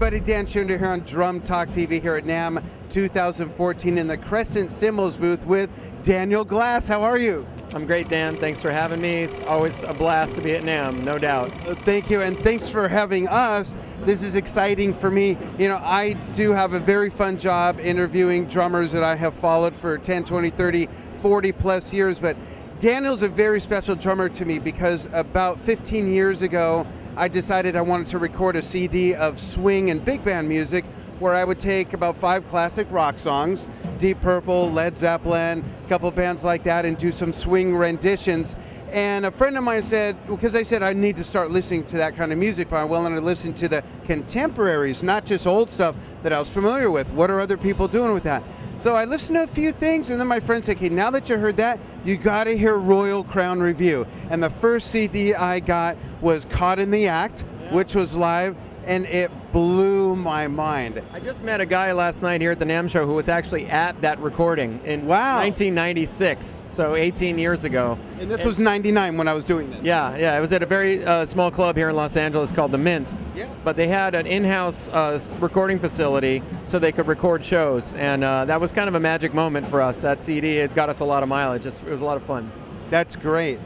everybody, Dan Schunder here on Drum Talk TV here at NAMM 2014 in the Crescent Cymbals booth with Daniel Glass. How are you? I'm great, Dan. Thanks for having me. It's always a blast to be at NAMM, no doubt. Thank you, and thanks for having us. This is exciting for me. You know, I do have a very fun job interviewing drummers that I have followed for 10, 20, 30, 40 plus years, but Daniel's a very special drummer to me because about 15 years ago, I decided I wanted to record a CD of swing and big band music where I would take about 5 classic rock songs, Deep Purple, Led Zeppelin, a couple bands like that, and do some swing renditions. And a friend of mine said, because I said I need to start listening to that kind of music, but I'm willing to listen to the contemporaries, not just old stuff that I was familiar with. What are other people doing with that? So I listened to a few things, and then my friend said, okay, now that you heard that, you gotta hear Royal Crown Revue. And the first CD I got was Caught in the Act, which was live, and it blew my mind. I just met a guy last night here at the NAMM show who was actually at that recording in 1996, so 18 years ago. And this was 99 when I was doing this. Yeah, it was at a very small club here in Los Angeles called The Mint. Yeah. But they had an in-house recording facility so they could record shows, and that was kind of a magic moment for us. That CD, it got us a lot of mileage. It was a lot of fun. That's great.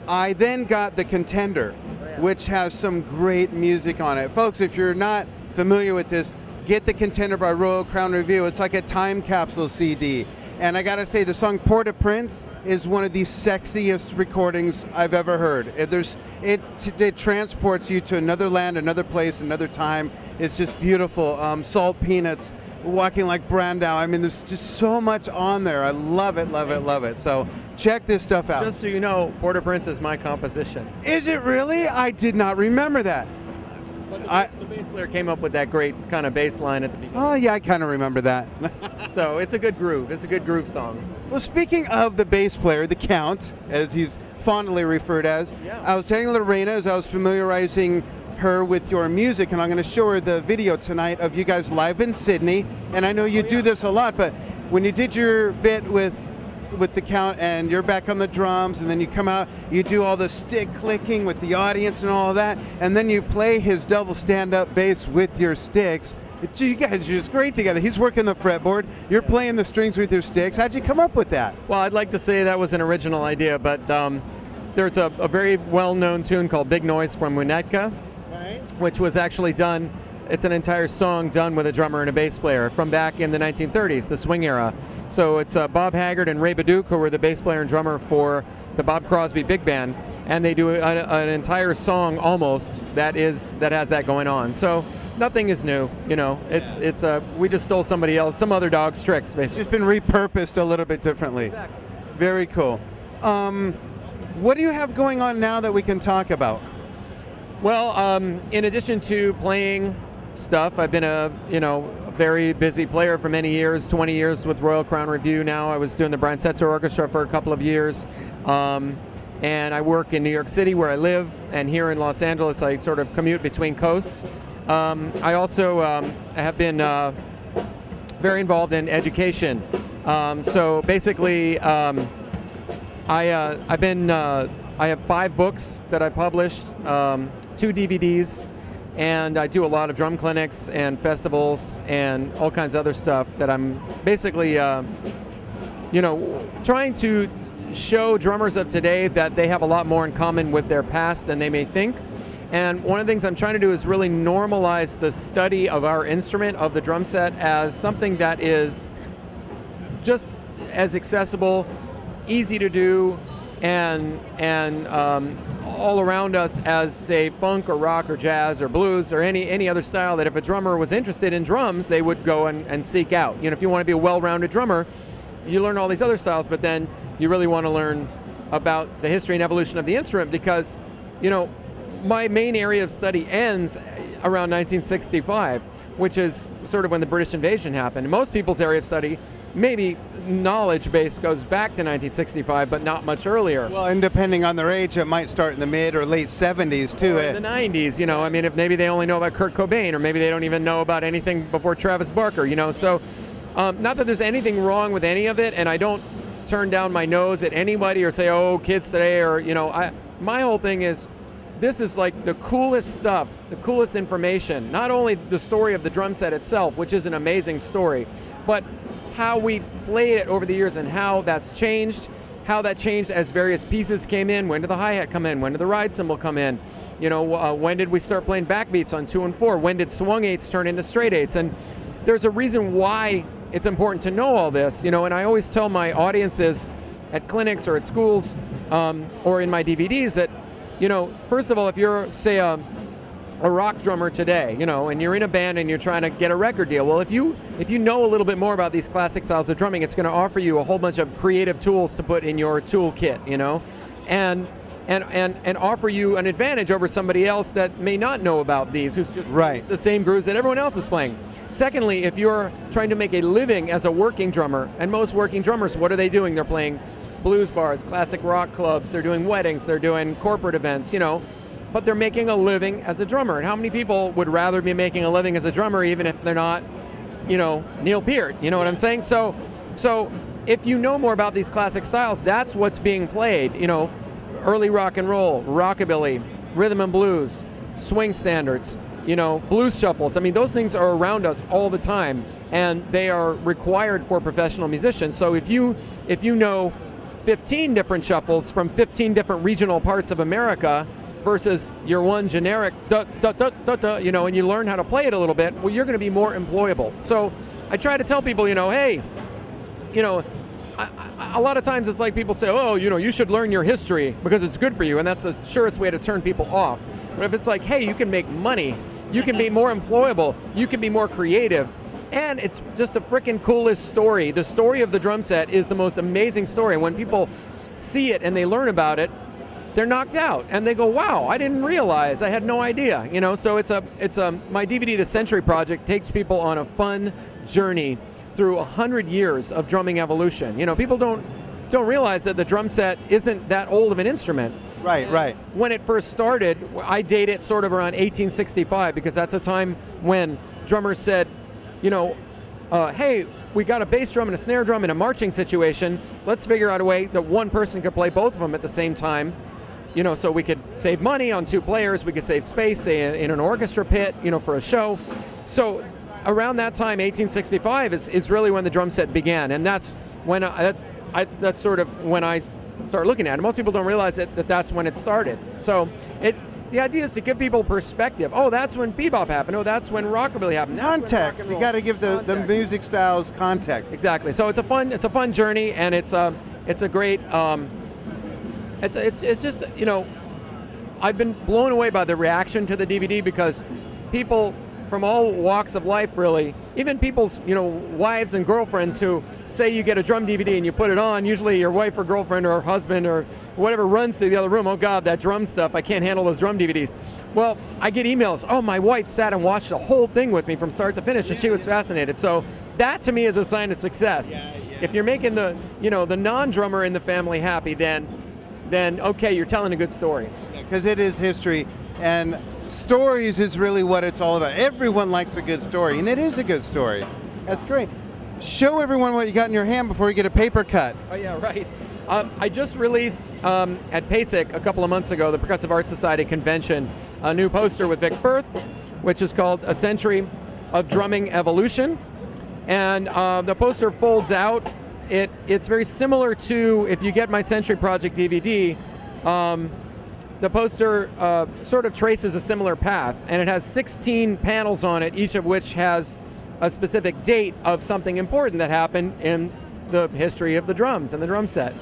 I then got the Contender, which has some great music on it. Folks, if you're not familiar with this, get the Contender by Royal Crown Revue. It's like a time capsule CD. And I gotta say, the song Port-au-Prince is one of the sexiest recordings I've ever heard. It transports you to another land, another place, another time. It's just beautiful. Salt Peanuts, Walking Like Brandau. I mean, there's just so much on there. I love it, love it, love it. So check this stuff out. Just so you know, Port-au-Prince is my composition. Is it really? I did not remember that. But the bass player came up with that great kind of bass line at the beginning. Oh yeah, I kind of remember that. So it's a good groove. It's a good groove song. Well, speaking of the bass player, the Count, as he's fondly referred as, I was telling Lorena as I was familiarizing her with your music, and I'm going to show her the video tonight of you guys live in Sydney. And I know you do this a lot, but when you did your bit with the Count and you're back on the drums, and then you come out, you do all the stick clicking with the audience and all of that, and then you play his double stand-up bass with your sticks. You guys are just great together. He's working the fretboard, you're playing the strings with your sticks. How'd you come up with that? Well, I'd like to say that was an original idea, but there's a very well-known tune called Big Noise from Winnetka, which was actually done. It's an entire song done with a drummer and a bass player from back in the 1930s, the swing era. So it's Bob Haggard and Ray Baduke, who were the bass player and drummer for the Bob Crosby Big Band, and they do an entire song almost that has that going on. So nothing is new, you know. We just stole somebody else, some other dog's tricks, basically. It's just been repurposed a little bit differently. Exactly. Very cool. What do you have going on now that we can talk about? Well, in addition to playing stuff, I've been a very busy player for many years, 20 years with Royal Crown Revue now. I was doing the Setzer Orchestra for a couple of years. And I work in New York City where I live, and here in Los Angeles I sort of commute between coasts. I also have been very involved in education. So basically I have 5 books that I published, 2 DVDs, and I do a lot of drum clinics and festivals and all kinds of other stuff that I'm basically, trying to show drummers of today that they have a lot more in common with their past than they may think. And one of the things I'm trying to do is really normalize the study of our instrument, of the drum set, as something that is just as accessible, easy to do, and all around us as, say, funk or rock or jazz or blues or any other style that if a drummer was interested in drums, they would go and seek out. You know, if you want to be a well-rounded drummer, you learn all these other styles, but then you really want to learn about the history and evolution of the instrument because, my main area of study ends around 1965, which is sort of when the British invasion happened. Most people's area of study, maybe knowledge base, goes back to 1965, but not much earlier. Well, and depending on their age, it might start in the mid or late 70s too. Or in the 90s, if maybe they only know about Kurt Cobain, or maybe they don't even know about anything before Travis Barker, So, not that there's anything wrong with any of it, and I don't turn down my nose at anybody or say, oh, kids today, or, my whole thing is, this is like the coolest stuff, the coolest information. Not only the story of the drum set itself, which is an amazing story, but how we played it over the years and how that's changed, how that changed as various pieces came in. When did the hi-hat come in? When did the ride cymbal come in? You know, when did we start playing backbeats on 2 and 4? When did swung eights turn into straight eights? And there's a reason why it's important to know all this, you know, and I always tell my audiences at clinics or at schools or in my DVDs that, you know, first of all, if you're, say, a rock drummer today, you know, and you're in a band and you're trying to get a record deal, well, if you know a little bit more about these classic styles of drumming, it's going to offer you a whole bunch of creative tools to put in your toolkit, you know, and offer you an advantage over somebody else that may not know about these, who's just right. the same grooves that everyone else is playing. Secondly, if you're trying to make a living as a working drummer, and most working drummers, what are they doing? They're playing blues bars, classic rock clubs, they're doing weddings, they're doing corporate events, you know, but they're making a living as a drummer. And how many people would rather be making a living as a drummer even if they're not, you know, Neil Peart, you know what I'm saying? So if you know more about these classic styles, that's what's being played, you know, early rock and roll, rockabilly, rhythm and blues, swing standards, you know, blues shuffles. I mean, those things are around us all the time, and they are required for professional musicians. So if you know 15 different shuffles from 15 different regional parts of America versus your one generic da da da da da, you know, and you learn how to play it a little bit, well, you're going to be more employable. So I try to tell people, you know, hey, you know, a lot of times it's like people say, oh, you know, you should learn your history because it's good for you, and that's the surest way to turn people off. But if it's like, hey, you can make money, you can be more employable, you can be more creative, and it's just the frickin' coolest story. The story of the drum set is the most amazing story. And when people see it and they learn about it, they're knocked out and they go, wow, I didn't realize, I had no idea. You know, so it's my DVD, The Century Project, takes people on a fun journey through 100 years of drumming evolution. You know, people don't realize that the drum set isn't that old of an instrument. Right, right. When it first started, I date it sort of around 1865 because that's a time when drummers said, you know, hey, we got a bass drum and a snare drum in a marching situation. Let's figure out a way that one person could play both of them at the same time. You know, so we could save money on 2 players. We could save space, say, in an orchestra pit, you know, for a show. So around that time, 1865, is really when the drum set began, and that's when that's sort of when I start looking at it. Most people don't realize that that's when it started. So the idea is to give people perspective. Oh, that's when bebop happened. Oh, that's when rockabilly happened. Context. You got to give the music styles context. Exactly. So it's a fun journey, and it's a great. It's just, you know, I've been blown away by the reaction to the DVD because people from all walks of life, really, even people's, you know, wives and girlfriends who say you get a drum DVD and you put it on, usually your wife or girlfriend or husband or whatever runs to the other room, oh God, that drum stuff, I can't handle those drum DVDs. Well, I get emails, oh, my wife sat and watched the whole thing with me from start to finish and she was fascinated. So that to me is a sign of success. If you're making the, you know, the non-drummer in the family happy, then okay, you're telling a good story. Because it is history, and stories is really what it's all about. Everyone likes a good story, and it is a good story. That's great. Show everyone what you got in your hand before you get a paper cut. Oh yeah, right. I just released at PASIC a couple of months ago, the Progressive Art Society convention, a new poster with Vic Firth, which is called A Century of Drumming Evolution. And the poster folds out. It's very similar to, if you get my Century Project DVD, the poster sort of traces a similar path, and it has 16 panels on it, each of which has a specific date of something important that happened in the history of the drums and the drum set.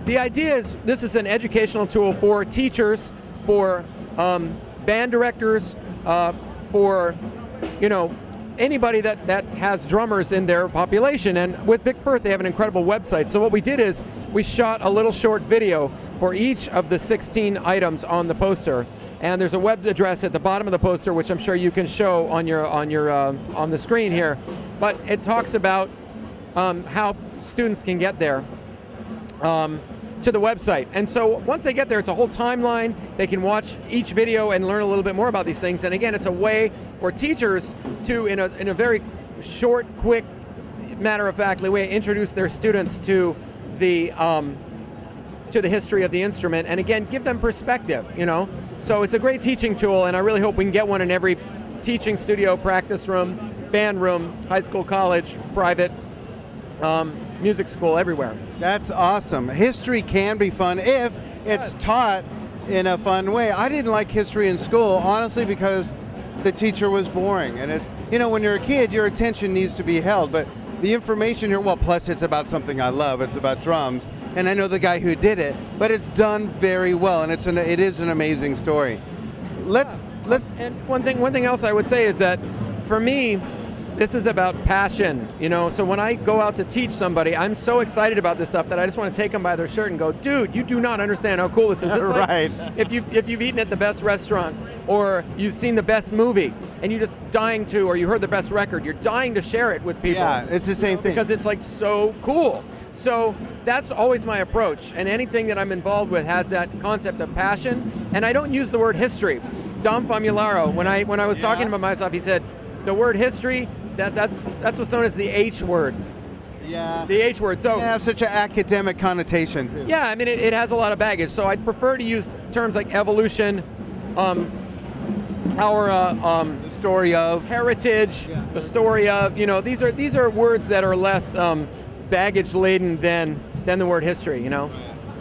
The idea is this is an educational tool for teachers, for band directors, for, you know, anybody that has drummers in their population. And with Vic Firth, they have an incredible website. So what we did is we shot a little short video for each of the 16 items on the poster. And there's a web address at the bottom of the poster, which I'm sure you can show on the screen here. But it talks about how students can get there to the website. And so once they get there, it's a whole timeline. They can watch each video and learn a little bit more about these things. And again, it's a way for teachers to, in a very short, quick, matter-of-factly way, introduce their students to the to the history of the instrument, and again, give them perspective, you know? So it's a great teaching tool, and I really hope we can get one in every teaching studio, practice room, band room, high school, college, private, music school, everywhere. That's awesome. History can be fun if it's taught in a fun way. I didn't like history in school, honestly, because the teacher was boring. And it's, you know, when you're a kid, your attention needs to be held, but the information here, well, plus it's about something I love, it's about drums, and I know the guy who did it, but it's done very well, and it is an amazing story. Let's And one thing else I would say is that for me, this is about passion, you know. So when I go out to teach somebody, I'm so excited about this stuff that I just want to take them by their shirt and go, dude, you do not understand how cool this is. It's right. Like if you've eaten at the best restaurant, or you've seen the best movie, and you're just dying to, or you heard the best record, you're dying to share it with people. Yeah, it's the same thing. Because it's like so cool. So that's always my approach, and anything that I'm involved with has that concept of passion. And I don't use the word history. Dom Famularo, when I was talking about myself, he said the word history, that's what's known as the H word. Yeah. The H word. So it has such an academic connotation too. Yeah, I mean it has a lot of baggage. So I'd prefer to use terms like evolution, the story of heritage, the story of, you know, these are words that are less baggage laden than the word history, you know.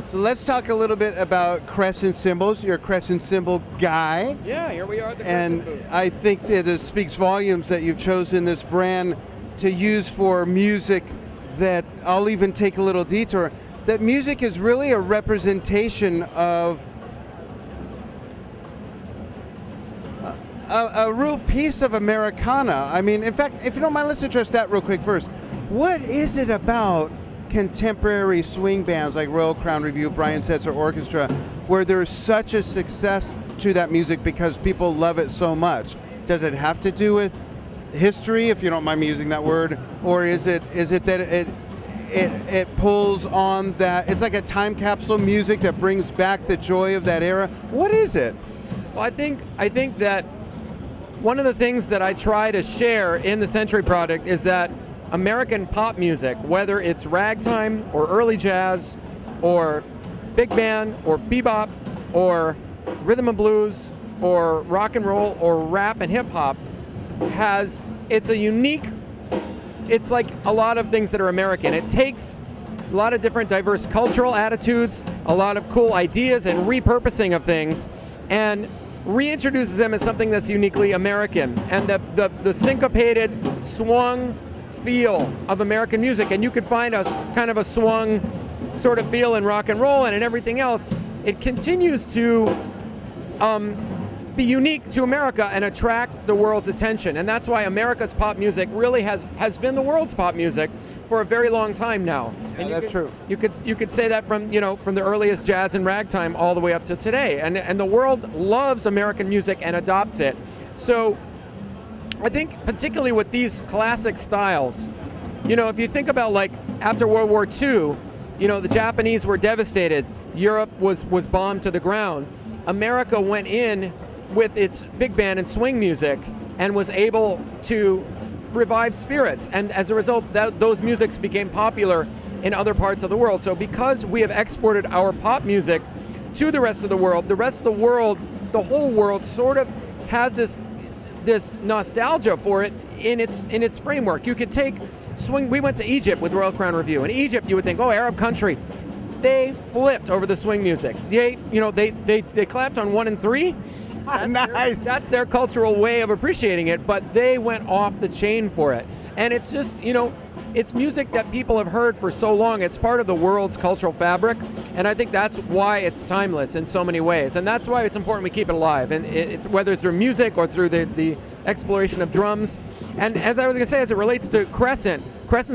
So let's talk a little bit about Crescent Cymbals. You're a Crescent Cymbal guy. Yeah, here we are at the And Crescent booth. I think that it speaks volumes that you've chosen this brand to use for music that I'll even take a little detour. That music is really a representation of a real piece of Americana. I mean, in fact, if you don't mind, let's address that real quick first. What is it about contemporary swing bands like Royal Crown Revue, Brian Setzer Orchestra, where there's such a success to that music because people love it so much? Does it have to do with history, if you don't mind me using that word, or is it that it pulls on that, it's like a time capsule music that brings back the joy of that era? What is it? Well, I think that one of the things that I try to share in the Century Project is that American pop music, whether it's ragtime or early jazz or big band or bebop or rhythm and blues or rock and roll or rap and hip hop, it's like a lot of things that are American. It takes a lot of different diverse cultural attitudes, a lot of cool ideas and repurposing of things, and reintroduces them as something that's uniquely American. And the syncopated swung feel of American music, and you could find a kind of a swung sort of feel in rock and roll and in everything else, it continues to be unique to America and attract the world's attention. And that's why America's pop music really has been the world's pop music for a very long time now. Yeah, and that's true. You could say that from the earliest jazz and ragtime all the way up to today. And the world loves American music and adopts it. So I think particularly with these classic styles, if you think about like after World War II, the Japanese were devastated. Europe was bombed to the ground. America went in with its big band and swing music and was able to revive spirits. And as a result, those musics became popular in other parts of the world. So because we have exported our pop music to the rest of the world, the whole world sort of has this nostalgia for it in its framework. You could take swing. We went to Egypt with Royal Crown Revue. In Egypt, you would think, oh, Arab country. They flipped over the swing music. They clapped on 1 and 3. Nice. That's their cultural way of appreciating it, but they went off the chain for it. And it's just, it's music that people have heard for so long. It's part of the world's cultural fabric, and I think that's why it's timeless in so many ways. And that's why it's important we keep it alive, and whether through music or through the exploration of drums. And as I was going to say, as it relates to Crescent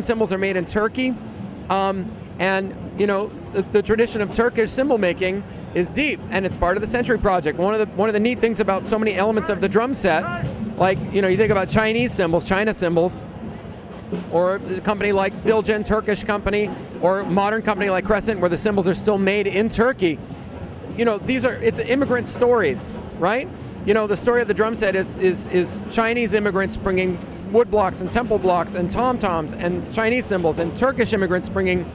cymbals are made in Turkey, and the tradition of Turkish cymbal making is deep, and it's part of the Century Project. One of the neat things about so many elements of the drum set, like you think about Chinese cymbals, China cymbals, or a company like Zildjian, Turkish company, or a modern company like Crescent, where the cymbals are still made in Turkey. It's immigrant stories, right? The story of the drum set is Chinese immigrants bringing wood blocks and temple blocks and tom-toms and Chinese cymbals, and Turkish immigrants bringing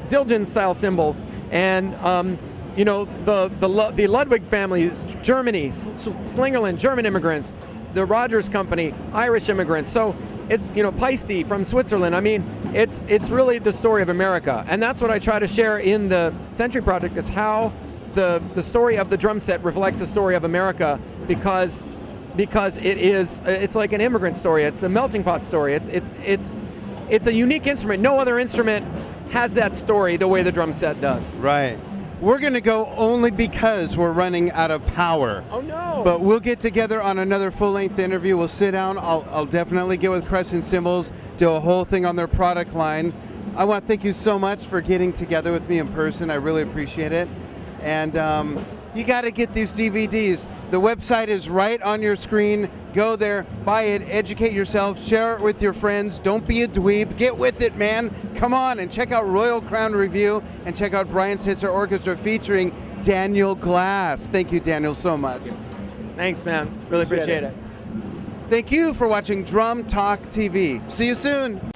Zildjian style cymbals, And you know, the Ludwig family is Germany, Slingerland, German immigrants, the Rogers Company, Irish immigrants. So it's, you know, Peisti from Switzerland. I mean, it's really the story of America, and that's what I try to share in the Century Project, is how the story of the drum set reflects the story of America, because it's like an immigrant story. It's a melting pot story. It's a unique instrument. No other instrument has that story the way the drum set does. Right. We're going to go only because we're running out of power. Oh no! But we'll get together on another full-length interview. We'll sit down. I'll definitely get with Crescent Cymbals, do a whole thing on their product line. I want to thank you so much for getting together with me in person. I really appreciate it. And you got to get these DVDs. The website is right on your screen. Go there, buy it, educate yourself, share it with your friends. Don't be a dweeb. Get with it, man. Come on and check out Royal Crown Revue and check out Brian Setzer Orchestra featuring Daniel Glass. Thank you, Daniel, so much. Thanks, man. Really appreciate it. Thank you for watching Drum Talk TV. See you soon.